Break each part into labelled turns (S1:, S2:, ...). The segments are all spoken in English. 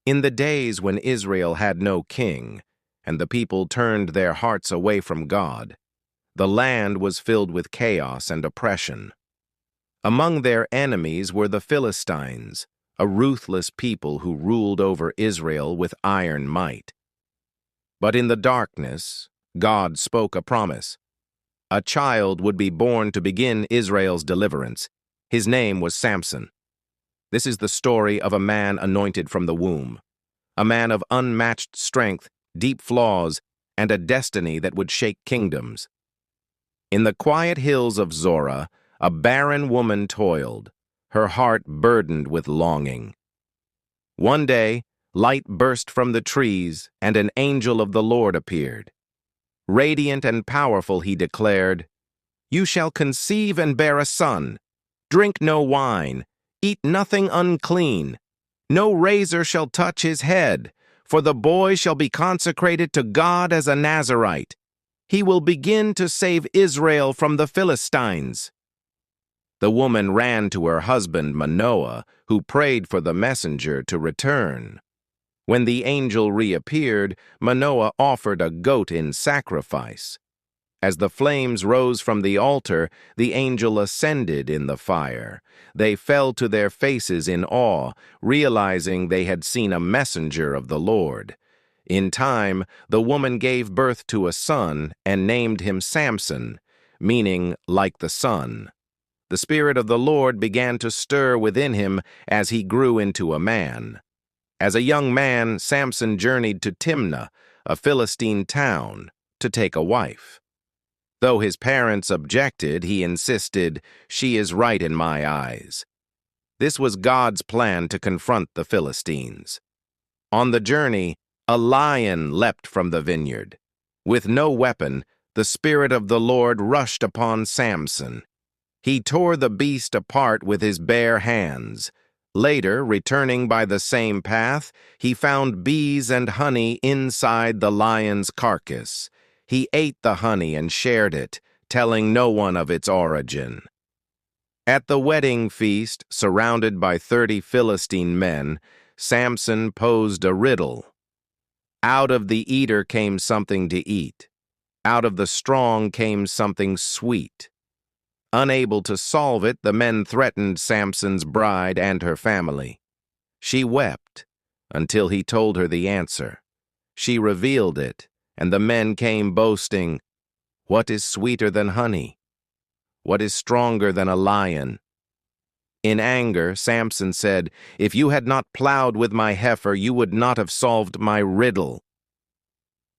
S1: In the days when Israel had no king, and the people turned their hearts away from God, the land was filled with chaos and oppression. Among their enemies were the Philistines, a ruthless people who ruled over Israel with iron might. But in the darkness, God spoke a promise. A child would be born to begin Israel's deliverance. His name was Samson. This is the story of a man anointed from the womb, a man of unmatched strength, deep flaws, and a destiny that would shake kingdoms. In the quiet hills of Zorah, a barren woman toiled, her heart burdened with longing. One day, light burst from the trees, and an angel of the Lord appeared. Radiant and powerful, he declared, "You shall conceive and bear a son. Drink no wine, eat nothing unclean. No razor shall touch his head, for the boy shall be consecrated to God as a Nazirite. He will begin to save Israel from the Philistines." The woman ran to her husband Manoah, who prayed for the messenger to return. When the angel reappeared, Manoah offered a goat in sacrifice. As the flames rose from the altar, the angel ascended in the fire. They fell to their faces in awe, realizing they had seen a messenger of the Lord. In time, the woman gave birth to a son and named him Samson, meaning like the sun. The Spirit of the Lord began to stir within him as he grew into a man. As a young man, Samson journeyed to Timnah, a Philistine town, to take a wife. Though his parents objected, he insisted, "She is right in my eyes." This was God's plan to confront the Philistines. On the journey, a lion leapt from the vineyard. With no weapon, the Spirit of the Lord rushed upon Samson. He tore the beast apart with his bare hands. Later, returning by the same path, he found bees and honey inside the lion's carcass. He ate the honey and shared it, telling no one of its origin. At the wedding feast, surrounded by 30 Philistine men, Samson posed a riddle. Out of the eater came something to eat. Out of the strong came something sweet. Unable to solve it, the men threatened Samson's bride and her family. She wept until he told her the answer. She revealed it, and the men came boasting, "What is sweeter than honey? What is stronger than a lion?" In anger, Samson said, "If you had not plowed with my heifer, you would not have solved my riddle."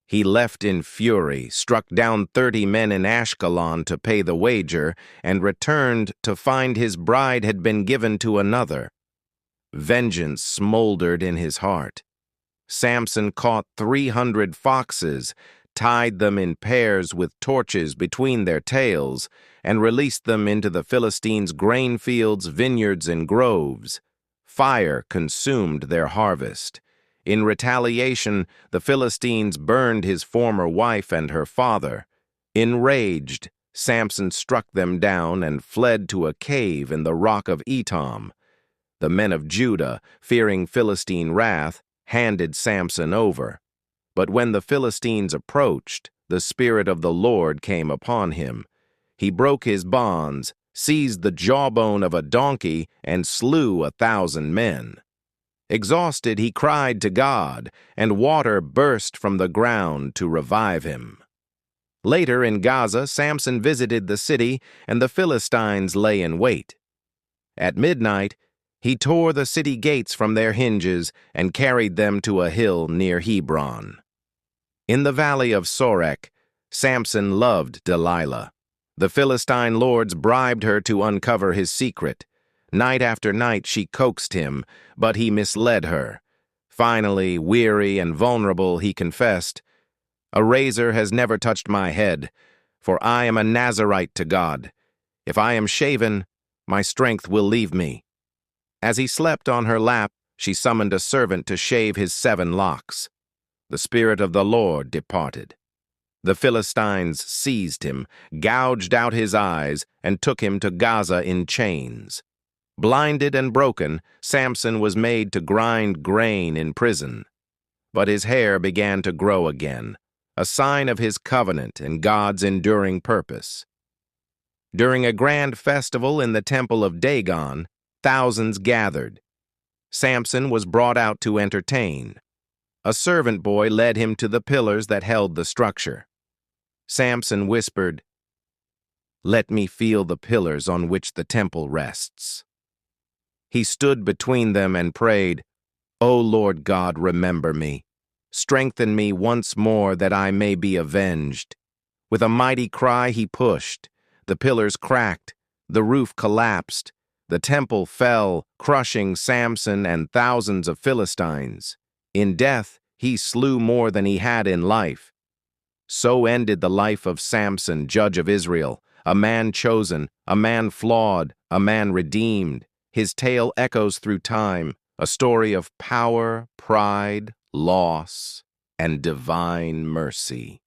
S1: He left in fury, struck down 30 men in Ashkelon to pay the wager, and returned to find his bride had been given to another. Vengeance smoldered in his heart. Samson caught 300 foxes, tied them in pairs with torches between their tails, and released them into the Philistines' grain fields, vineyards, and groves. Fire consumed their harvest. In retaliation, the Philistines burned his former wife and her father. Enraged, Samson struck them down and fled to a cave in the rock of Etam. The men of Judah, fearing Philistine wrath, handed Samson over. But when the Philistines approached, the Spirit of the Lord came upon him. He broke his bonds, seized the jawbone of a donkey, and slew 1,000 men. Exhausted, he cried to God, and water burst from the ground to revive him. Later in Gaza, Samson visited the city, and the Philistines lay in wait. At midnight, he tore the city gates from their hinges and carried them to a hill near Hebron. In the valley of Sorek, Samson loved Delilah. The Philistine lords bribed her to uncover his secret. Night after night she coaxed him, but he misled her. Finally, weary and vulnerable, he confessed, "A razor has never touched my head, for I am a Nazirite to God. If I am shaven, my strength will leave me." As he slept on her lap, she summoned a servant to shave his 7 locks. The Spirit of the Lord departed. The Philistines seized him, gouged out his eyes, and took him to Gaza in chains. Blinded and broken, Samson was made to grind grain in prison. But his hair began to grow again, a sign of his covenant and God's enduring purpose. During a grand festival in the temple of Dagon, thousands gathered. Samson was brought out to entertain. A servant boy led him to the pillars that held the structure. Samson whispered, "Let me feel the pillars on which the temple rests." He stood between them and prayed, "O Lord God, remember me. Strengthen me once more that I may be avenged." With a mighty cry he pushed. The pillars cracked, the roof collapsed, the temple fell, crushing Samson and thousands of Philistines. In death, he slew more than he had in life. So ended the life of Samson, judge of Israel, a man chosen, a man flawed, a man redeemed. His tale echoes through time, a story of power, pride, loss, and divine mercy.